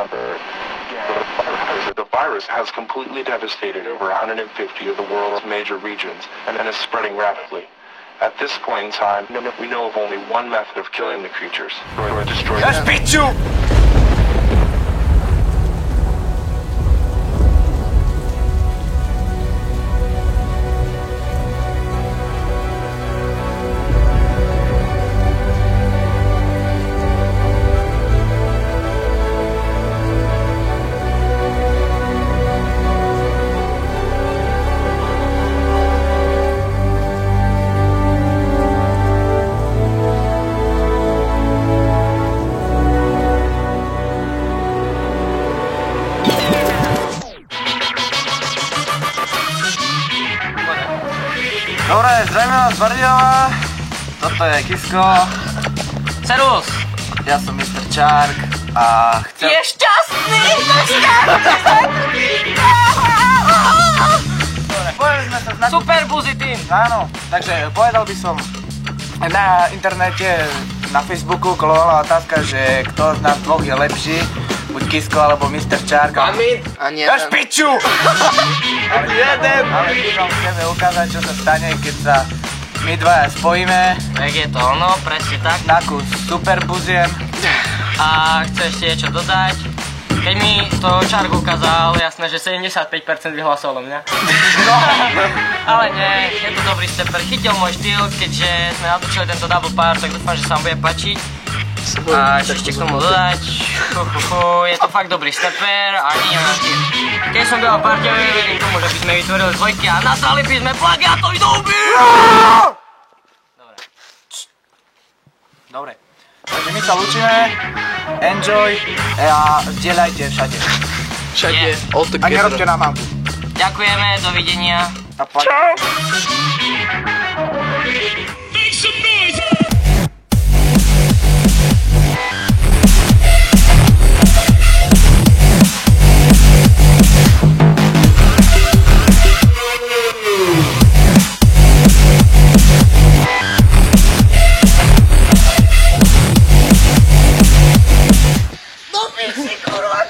number. The virus has completely devastated over 150 of the world's major regions and is spreading rapidly. At this point in time, we know of only one method of killing the creatures. Destroy them. Dobre, zdravím vás z Bardejova, toto je Kisko. Servus! Ja som Mr. Čark a chcem... Je šťastný! Super buzitín! Áno, takže povedal by som, na internete, na Facebooku kolovala otázka, že kto z nás dvoch je lepší, buď Kisko alebo Mr. Čark. A nie Až piču! Ale my vám chceme ukázať, čo sa stane, keď sa my dvaja spojíme. Tak je to ono, presne tak. Na kus super buziem. A chce ešte niečo dodať. Keď mi to Čark ukázal, jasné, že 75% vyhlasovalo mňa. No. Ale nie, je to dobrý stepper. Chytil môj štýl, keďže sme natočili tento double part, tak dúfam, že sa vám bude páčiť. A ešte k tomu dodať, je to fakt dobrý stepper a nie na štýl. Keď som byl parťový, verím tomu, že by sme vytvorili dvojky a nazvali by sme plagiátovi doby! Dobre. Takže my sa lúčime, enjoy a zdieľajte všade. Všade, all A together. nerobte nám hambu. Ďakujeme, dovidenia. Čau! Kurwa.